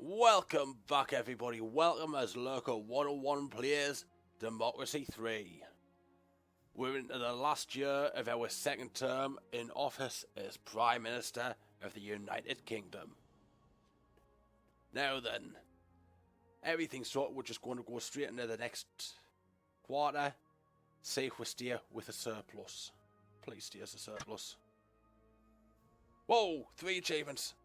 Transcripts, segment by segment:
Welcome back, everybody. Welcome as Lurker101 Plays Democracy 3. We're into the last year of our second term in office as Prime Minister of the United Kingdom. Now then, everything's sort of, we're just going to go straight into the next quarter. See if we stay with a surplus. Please stay as a surplus. Whoa, 3 achievements.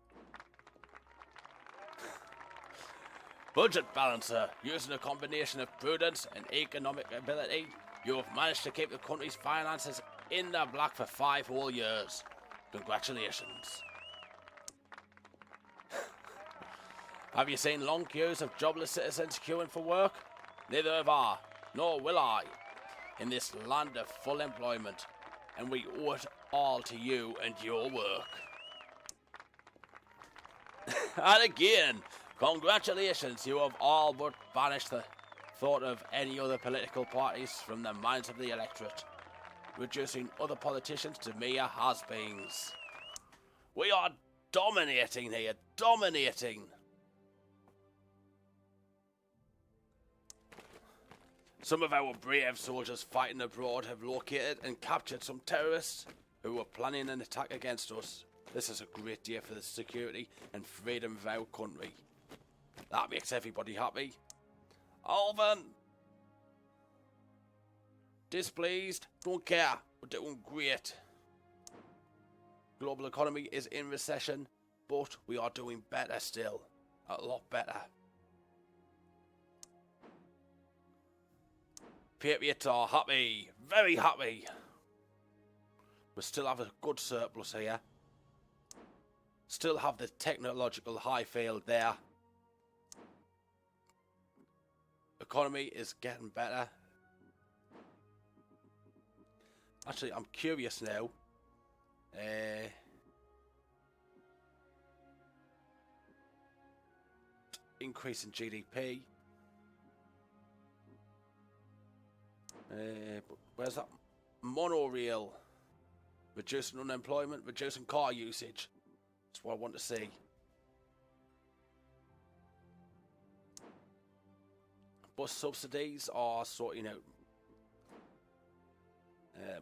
Budget balancer. Using a combination of prudence and economic ability, you have managed to keep the country's finances in the black for 5 whole years. Congratulations. Have you seen long queues of jobless citizens queuing for work? Neither have I, nor will I, in this land of full employment, and we owe it all to you and your work. And again, congratulations, you have all but banished the thought of any other political parties from the minds of the electorate, reducing other politicians to mere has-beens. We are dominating here, dominating. Some of our brave soldiers fighting abroad have located and captured some terrorists who were planning an attack against us. This is a great day for the security and freedom of our country. That makes everybody happy. Alvin! Displeased? Don't care. We're doing great. Global economy is in recession, but we are doing better still. A lot better. Patriots are happy. Very happy. We still have a good surplus here. Still have the technological high field there. Economy is getting better. Actually, I'm curious now. Increase in GDP. But where's that? Monorail. Reducing unemployment, reducing car usage. That's what I want to see. Bus subsidies are sorting out.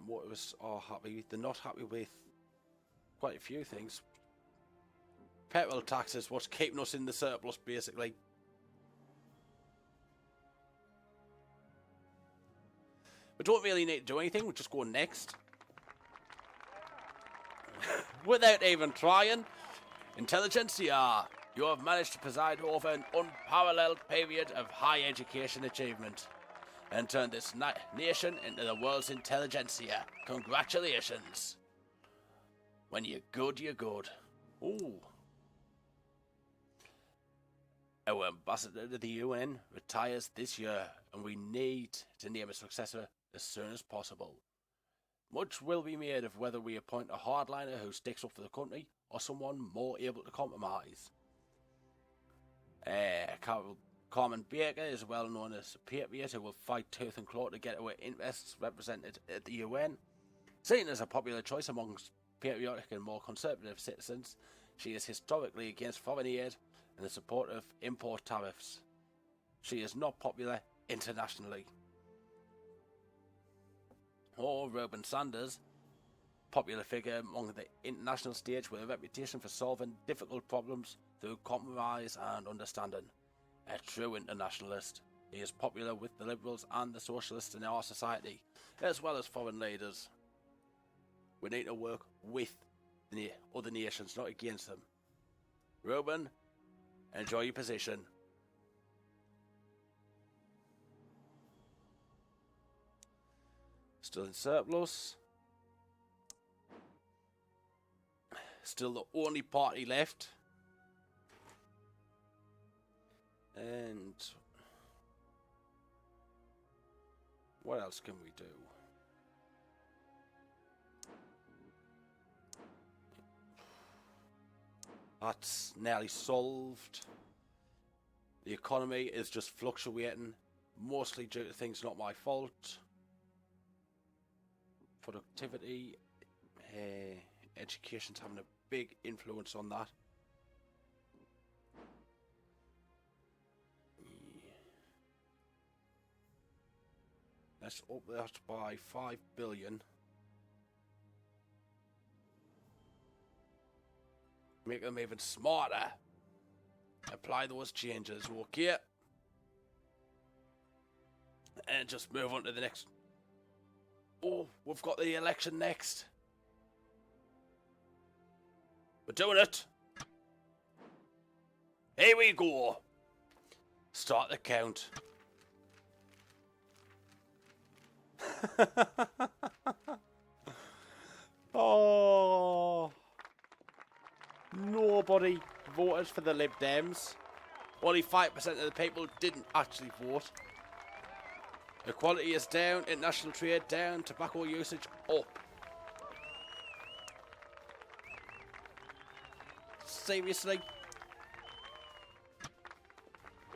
Motorists are happy. They're not happy with quite a few things. Petrol taxes, what's keeping us in the surplus, basically. We don't really need to do anything. We'll just go next. Without even trying. Intelligentsia. You have managed to preside over an unparalleled period of high education achievement and turn this nation into the world's intelligentsia. Congratulations. When you're good, you're good. Ooh. Our ambassador to the UN retires this year, and we need to name a successor as soon as possible. Much will be made of whether we appoint a hardliner who sticks up for the country or someone more able to compromise. Carmen Baker is well known as a patriot who will fight tooth and claw to get our interests represented at the UN. Seen as a popular choice amongst patriotic and more conservative citizens, she is historically against foreign aid and the support of import tariffs. She is not popular internationally. Or Robin Sanders, popular figure among the international stage with a reputation for solving difficult problems through compromise and understanding. A true internationalist, he is popular with the liberals and the socialists in our society, as well as foreign leaders. We need to work with the other nations, not against them. Robin, enjoy your position. Still in surplus. Still the only party left. And what else can we do? That's nearly solved. The economy is just fluctuating, mostly due to things not my fault. Productivity, education's having a big influence on that. Let's up that by 5 billion. Make them even smarter. Apply those changes, okay? And just move on to the next. Oh, we've got the election next. We're doing it. Here we go. Start the count. Oh. Nobody voted for the Lib Dems. Only 5% of the people didn't actually vote. Equality is down, international trade down, tobacco usage up. Seriously?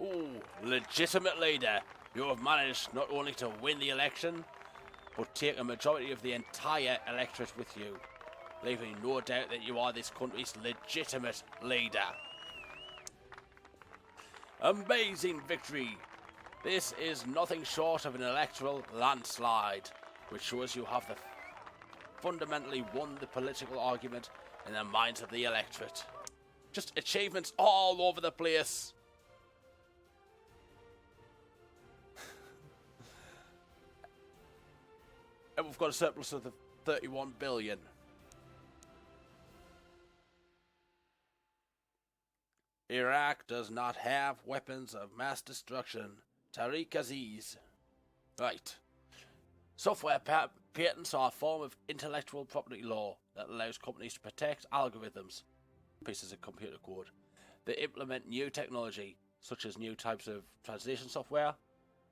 Ooh, legitimate leader. You have managed not only to win the election, but take a majority of the entire electorate with you, leaving no doubt that you are this country's legitimate leader. Amazing victory. This is nothing short of an electoral landslide, which shows you have fundamentally won the political argument in the minds of the electorate. Just achievements all over the place. And we've got a surplus of 31 billion. Iraq does not have weapons of mass destruction. Tariq Aziz. Right. Software patents are a form of intellectual property law that allows companies to protect algorithms, pieces of computer code. They implement new technology, such as new types of translation software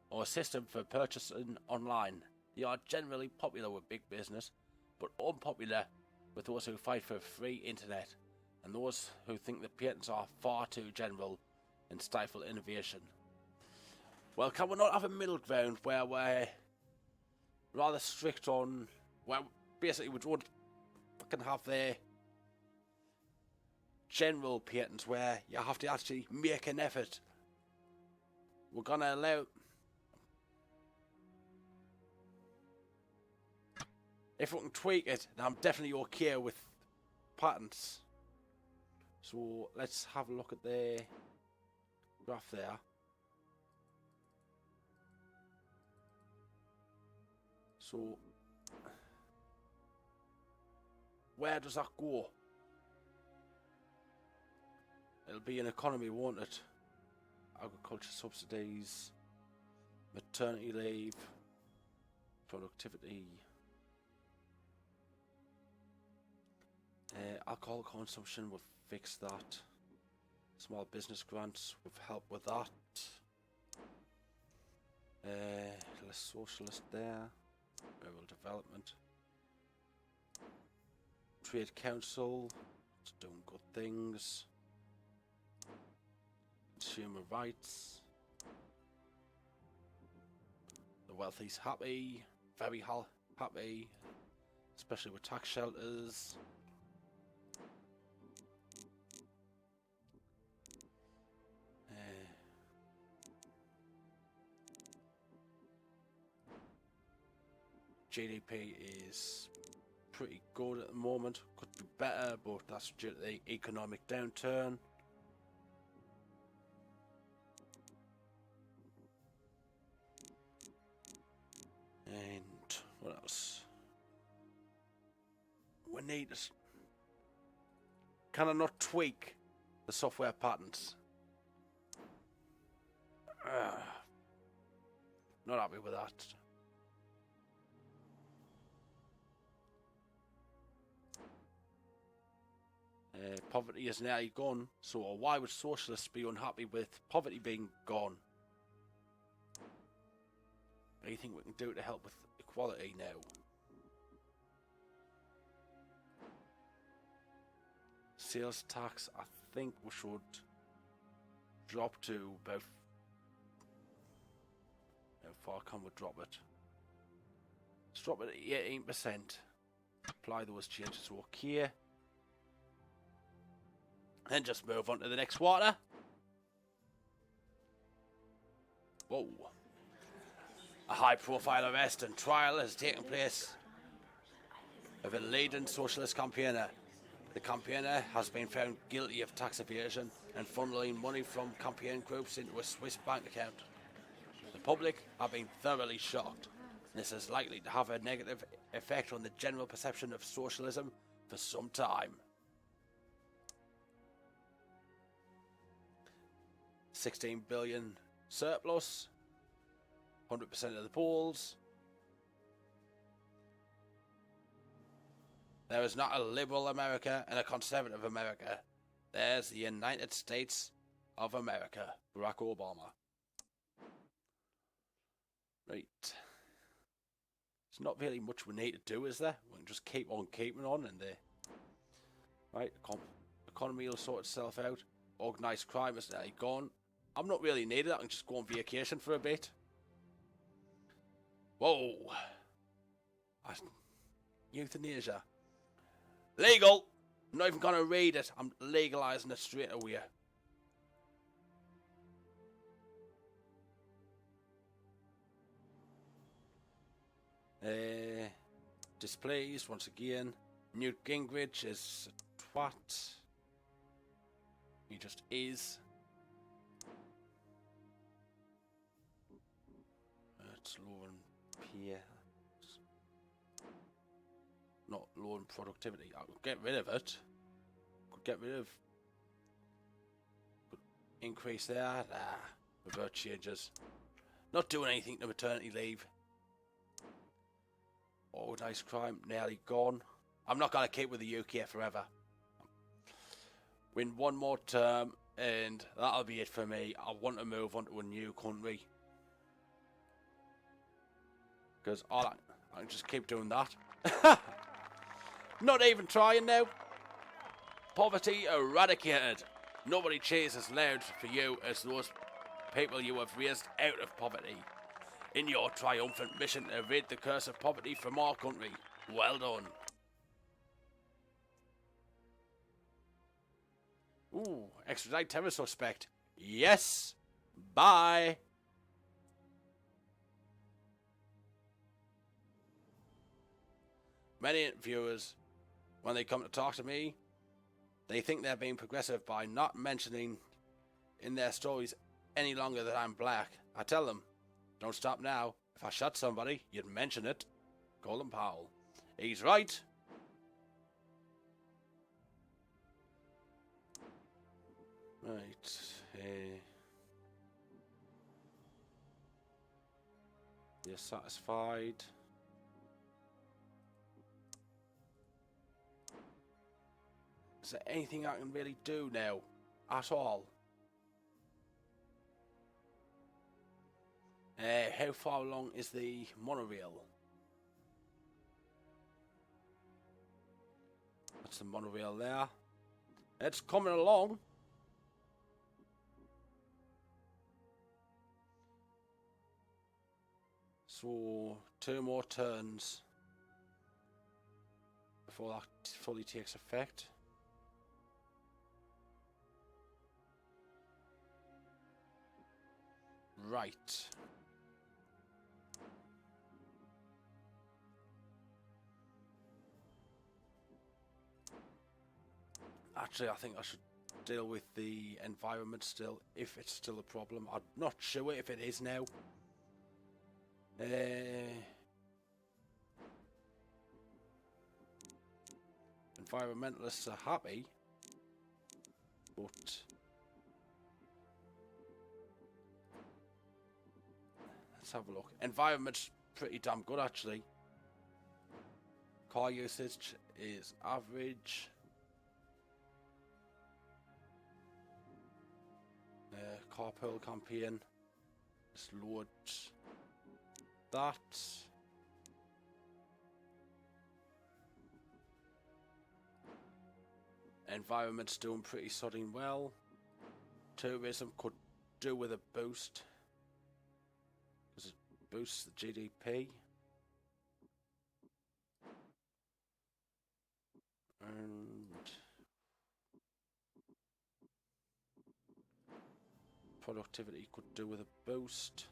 or a system for purchasing online. They are generally popular with big business, but unpopular with those who fight for a free internet and those who think the patents are far too general and stifle innovation. Well, can we not have a middle ground where we're rather strict on, well, basically we don't fucking have the general patents where you have to actually make an effort. We're gonna allow, if we can tweak it, then I'm definitely okay with patents. So let's have a look at the graph there. So where does that go? It'll be an economy, won't it? Agriculture subsidies, maternity leave, productivity, alcohol consumption, we'll fix that. Small business grants, we've helped with that. Less socialist there. Rural development. Trade Council, it's doing good things. Consumer rights. The wealthy's happy, very happy, especially with tax shelters. GDP is pretty good at the moment. Could be better, but that's due to the economic downturn. And what else? We need this. Can I not tweak the software patents? Not happy with that. Poverty is nearly gone, so why would socialists be unhappy with poverty being gone? What do you think we can do to help with equality now? Sales tax, I think we should drop to about... How far can we drop it? Let's drop it at 18%. Apply those changes to OK. And just move on to the next quarter. Whoa. A high-profile arrest and trial has taken place of a leading socialist campaigner. The campaigner has been found guilty of tax evasion and funneling money from campaign groups into a Swiss bank account. The public have been thoroughly shocked. This is likely to have a negative effect on the general perception of socialism for some time. 16 billion surplus, 100% of the polls. There is not a liberal America and a conservative America. There's the United States of America. Barack Obama. Right. There's not really much we need to do, is there? We can just keep on keeping on and right, economy will sort itself out. Organised crime is nearly gone. I'm not really needed. I can just go on vacation for a bit. Whoa. Euthanasia. Legal. I'm not even going to read it. I'm legalising it straight away. Displeased once again. Newt Gingrich is a twat. He just is. It's lowering peer. Not lowering productivity. I could get rid of it. Could get rid of. Could increase there. Revert changes. Not doing anything to maternity leave. Organised crime nearly gone. I'm not going to keep with the UK forever. Win one more term and that'll be it for me. I want to move on to a new country. Because I can just keep doing that. Not even trying now. Poverty eradicated. Nobody cheers as loud for you as those people you have raised out of poverty. In your triumphant mission to rid the curse of poverty from our country. Well done. Ooh, extradite terror suspect. Yes. Bye. Many viewers, when they come to talk to me, they think they're being progressive by not mentioning in their stories any longer that I'm black. I tell them, don't stop now. If I shot somebody, you'd mention it. Colin Powell. He's right. Right. You're satisfied. Is there anything I can really do now? At all? How far along is the monorail? That's the monorail there. It's coming along. So 2 more turns before that fully takes effect. Right. Actually, I think I should deal with the environment still, if it's still a problem. I'm not sure if it is now. Environmentalists are happy, but let's have a look. Environment's pretty damn good, actually. Car usage is average. Carpool campaign. Let's load that. Environment's doing pretty sodding well. Tourism could do with a boost, because it boosts the GDP. And productivity could do with a boost.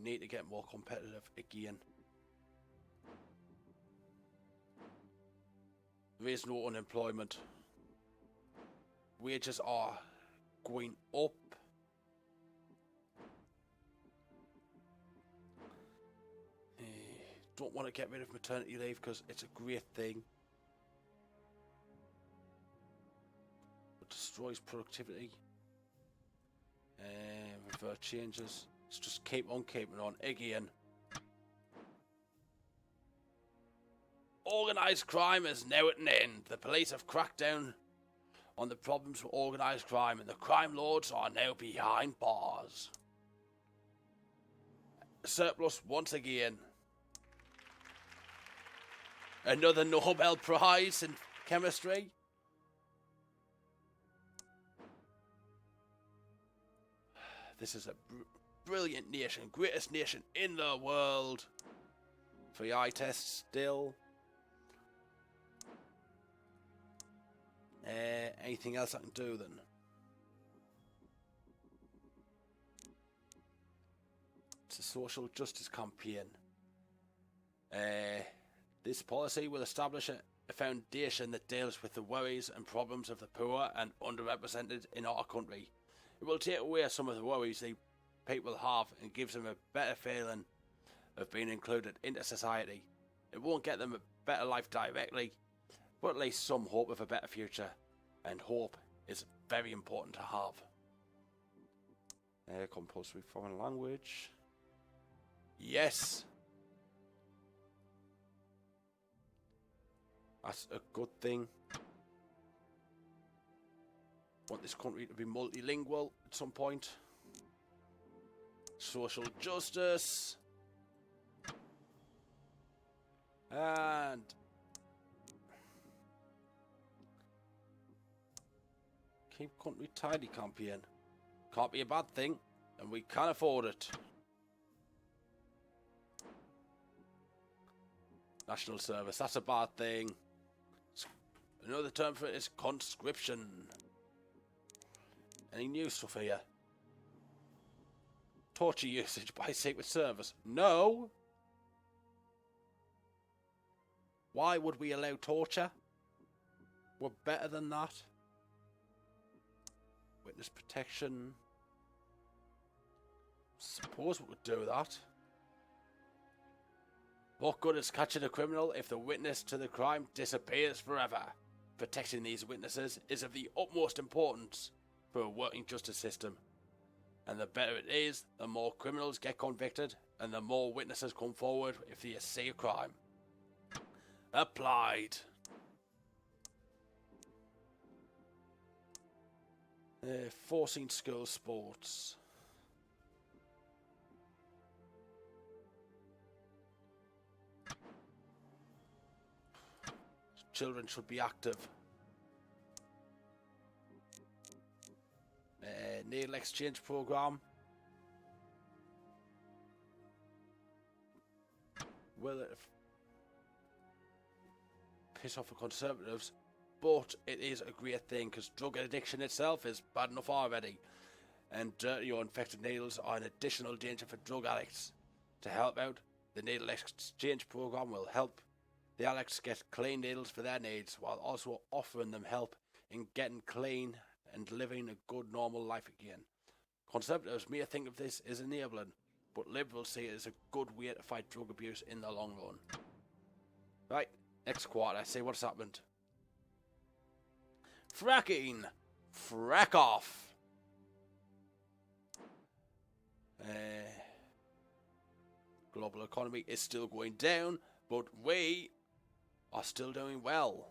need to get more competitive again. There is no unemployment. Wages are going up. Don't want to get rid of maternity leave because it's a great thing. It destroys productivity. Revert changes. Let's just keep on keeping on again. Organised crime is now at an end. The police have cracked down on the problems with organised crime, and the crime lords are now behind bars. Surplus once again. Another Nobel Prize in chemistry. This is a brilliant nation, greatest nation in the world. Free eye tests still. Anything else I can do then? It's a social justice campaign. This policy will establish a foundation that deals with the worries and problems of the poor and underrepresented in our country. It will take away some of the worries the people have and gives them a better feeling of being included into society. It won't get them a better life directly, but at least some hope of a better future. And hope is very important to have. Compulsory foreign language. Yes. That's a good thing. Want this country to be multilingual at some point. Social justice. And keep country tidy campaign. Can't be a bad thing, and we can afford it. National service, that's a bad thing. Another term for it is conscription. Any new stuff here? Torture usage by Secret Service. No. Why would we allow torture? We're better than that. Witness protection. Suppose we could do that. What good is catching a criminal if the witness to the crime disappears forever? Protecting these witnesses is of the utmost importance for a working justice system. And the better it is, the more criminals get convicted and the more witnesses come forward if they see a crime. Applied. Forcing school sports. Children should be active. Needle exchange program. Will it piss off the Conservatives? But it is a great thing because drug addiction itself is bad enough already, and dirty or infected needles are an additional danger for drug addicts. To help out, the needle exchange program will help the addicts get clean needles for their needs, while also offering them help in getting clean and living a good normal life again. Conservatives may think of this as enabling, but Liberals see it as a good way to fight drug abuse in the long run. Right, next quarter, see what's happened. Fracking! Frack off! Global economy is still going down, but we are still doing well.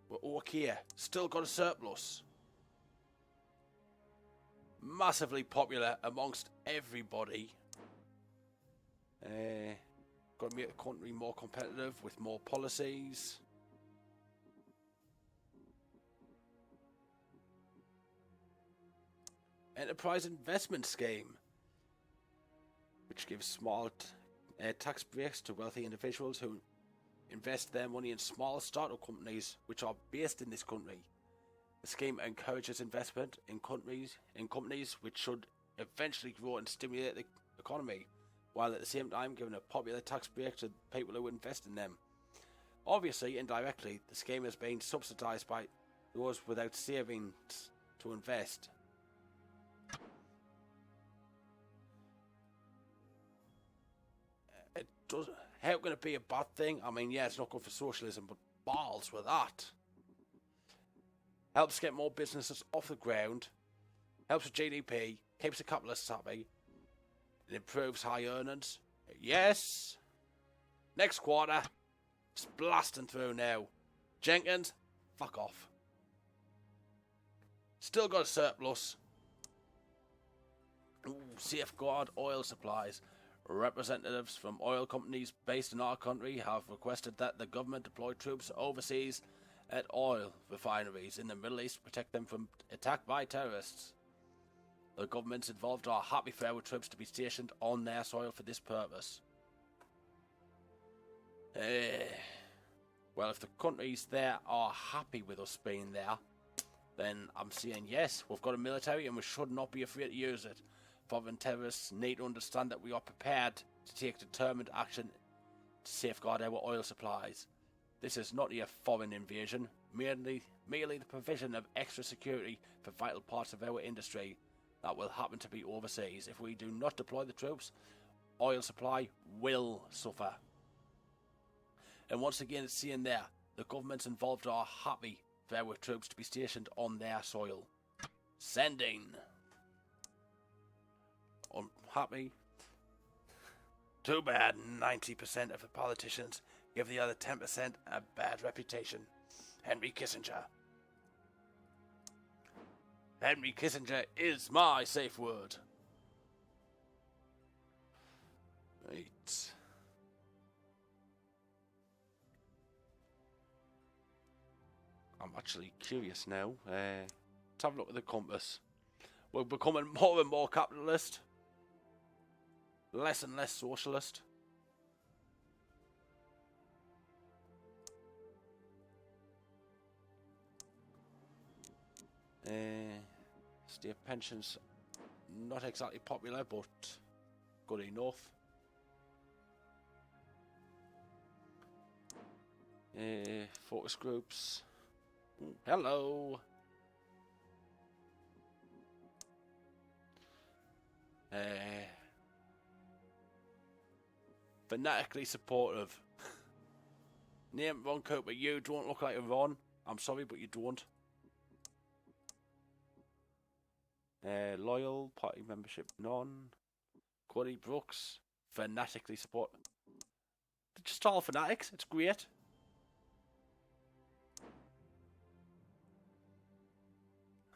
We're okay. Still got a surplus. Massively popular amongst everybody. Got to make the country more competitive with more policies. Enterprise investment scheme, which gives small tax breaks to wealthy individuals who invest their money in small startup companies which are based in this country. The scheme encourages investment in companies which should eventually grow and stimulate the economy, while at the same time giving a popular tax break to people who invest in them. Obviously, indirectly, the scheme is being subsidised by those without savings to invest. It does. How can it be a bad thing? I mean, yeah, it's not good for socialism, but balls with that. Helps get more businesses off the ground, helps with GDP, keeps the capitalists happy, it improves high earnings. Yes! Next quarter, it's blasting through now. Jenkins, fuck off. Still got a surplus. Ooh, safeguard oil supplies. Representatives from oil companies based in our country have requested that the government deploy troops overseas at oil refineries in the Middle East to protect them from attack by terrorists. The governments involved are happy for our troops to be stationed on their soil for this purpose. Well, if the countries there are happy with us being there, then I'm saying yes, we've got a military and we should not be afraid to use it. Foreign terrorists need to understand that we are prepared to take determined action to safeguard our oil supplies. This is not a foreign invasion, merely the provision of extra security for vital parts of our industry that will happen to be overseas. If we do not deploy the troops, oil supply will suffer. And once again, it's saying there, the governments involved are happy for our troops to be stationed on their soil. Sending. Unhappy. Too bad 90% of the politicians give the other 10% a bad reputation. Henry Kissinger. Henry Kissinger is my safe word. Right. I'm actually curious now. Let's have a look at the compass. We're becoming more and more capitalist. Less and less socialist. State pensions, not exactly popular, but good enough. Focus groups. Hello. Fanatically supportive. Name Ron Cooper. You don't look like a Ron. I'm sorry, but you don't. Loyal, party membership none. Cody Brooks, fanatically support. They're just all fanatics, it's great.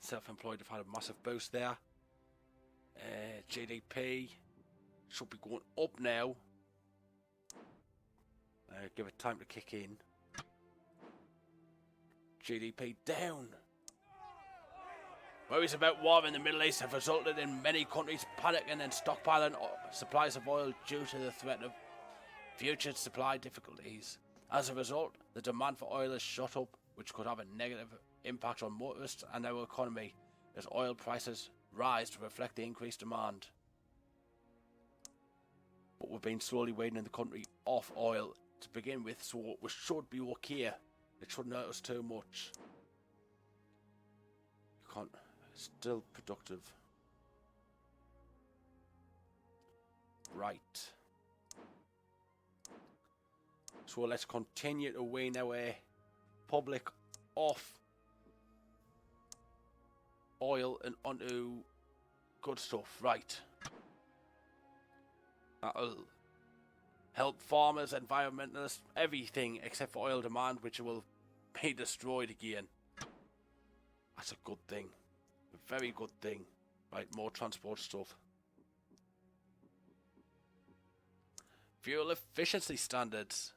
Self-employed have had a massive boost there. GDP should be going up now. Give it time to kick in. GDP down. Worries about war in the Middle East have resulted in many countries panicking and stockpiling supplies of oil due to the threat of future supply difficulties. As a result, the demand for oil has shot up, which could have a negative impact on motorists and our economy as oil prices rise to reflect the increased demand. But we've been slowly weaning the country off oil to begin with, so we should be okay. It shouldn't hurt us too much. You can't. Still productive. Right. So let's continue to wean our public off oil and onto good stuff. Right. That'll help farmers, environmentalists, everything except for oil demand, which will be destroyed again. That's a good thing. A very good thing. Right, more transport stuff. Fuel efficiency standards.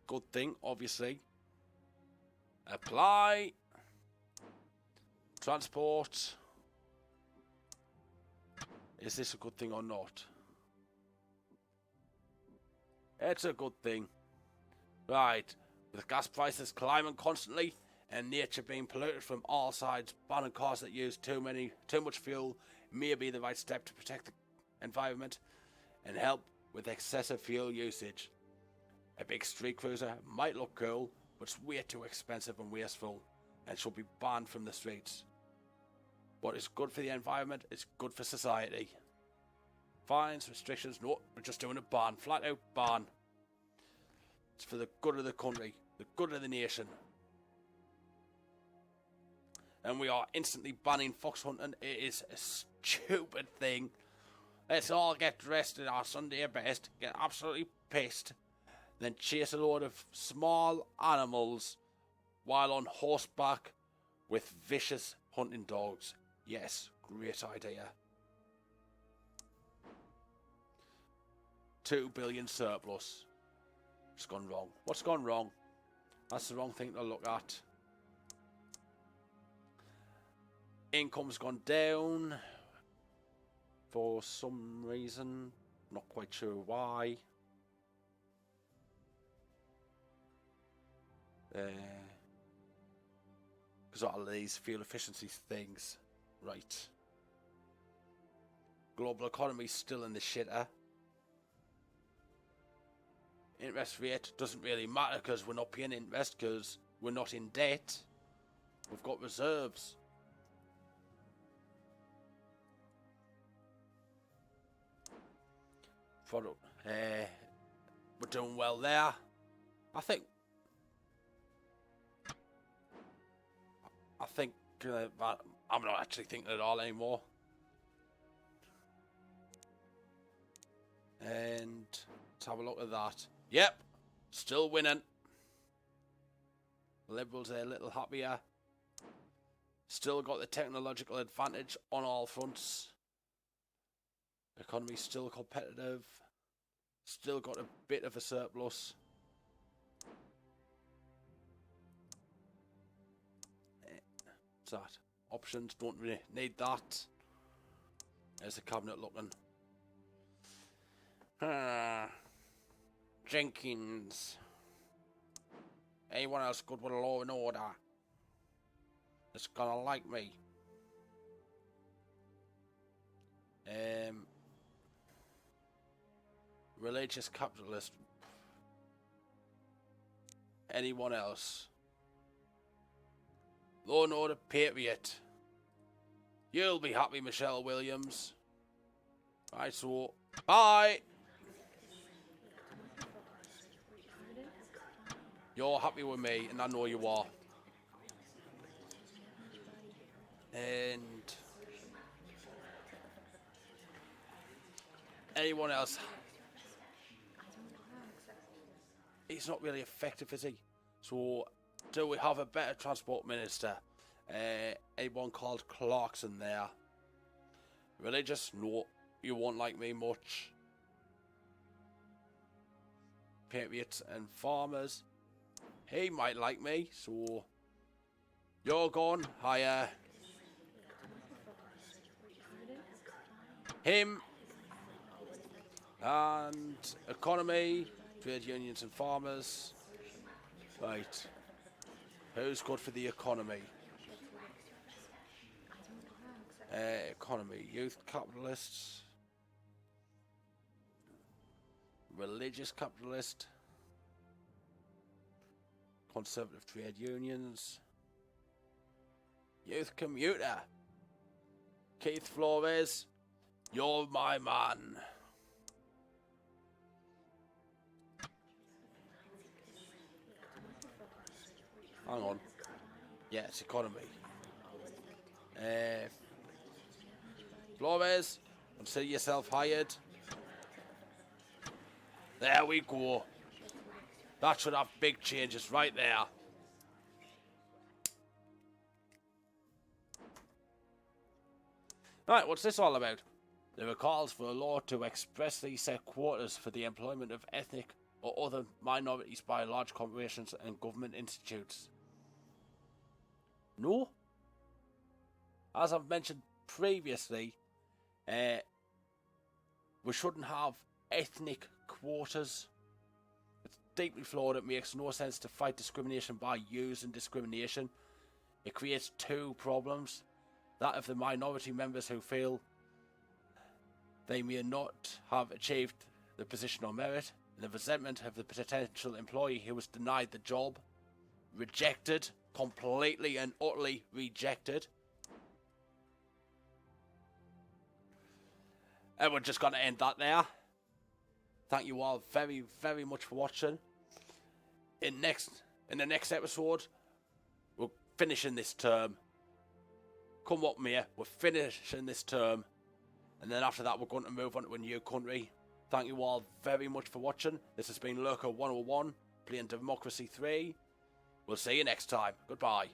Good thing, obviously. Apply. Transport. Is this a good thing or not? It's a good thing. Right. With gas prices climbing constantly and nature being polluted from all sides, banning cars that use too much fuel may be the right step to protect the environment and help with excessive fuel usage. A big street cruiser might look cool, but it's way too expensive and wasteful and should be banned from the streets. What is good for the environment is good for society. Fines, restrictions, no, we're just doing a ban, flat out ban. It's for the good of the country, the good of the nation. And we are instantly banning fox hunting. It is a stupid thing. Let's all get dressed in our Sunday best, get absolutely pissed, then chase a load of small animals while on horseback with vicious hunting dogs. Yes, great idea. 2 billion surplus. It's gone wrong. What's gone wrong? That's the wrong thing to look at. Income's gone down for some reason. Not quite sure why. Because all of these fuel efficiency things. Right. Global economy's still in the shitter. Interest rate doesn't really matter because we're not paying interest because we're not in debt. We've got reserves. Product. We're doing well there. I think I'm not actually thinking at all anymore. And let's have a look at that. Yep, still winning. Liberals are a little happier. Still got the technological advantage on all fronts. Economy's still competitive. Still got a bit of a surplus. What's that? Options, don't really need that. There's the cabinet looking. Jenkins. Anyone else good with law and order? That's gonna like me. Religious capitalist. Anyone else? Law and order patriot. You'll be happy, Michelle Williams. Right, so bye. You're happy with me, and I know you are. And anyone else? He's not really effective, is he? So, do we have a better transport minister? Anyone called Clarkson there? Religious? No, you won't like me much. Patriots and farmers? He might like me, so you're gone. Higher. Him. And economy, trade unions and farmers. Right. Who's good for the economy? Economy, youth capitalists. Religious capitalist. Conservative trade unions. Youth commuter. Keith Flores, you're my man. Hang on. Yeah, it's economy. Flores, consider yourself hired. There we go. That should have big changes right there. Right, what's this all about? There are calls for a law to expressly set quotas for the employment of ethnic or other minorities by large corporations and government institutes. No? As I've mentioned previously, we shouldn't have ethnic quotas. It's deeply flawed. It makes no sense to fight discrimination by using discrimination. It creates two problems. That of the minority members who feel they may not have achieved the position on merit, and the resentment of the potential employee who was denied the job, rejected, completely and utterly rejected. And we're just going to end that there. Thank you all very, very much for watching. In the next episode, we're finishing this term. Come what may, we're finishing this term. And then after that, we're going to move on to a new country. Thank you all very much for watching. This has been Lurker101 Playing Democracy 3. We'll see you next time. Goodbye.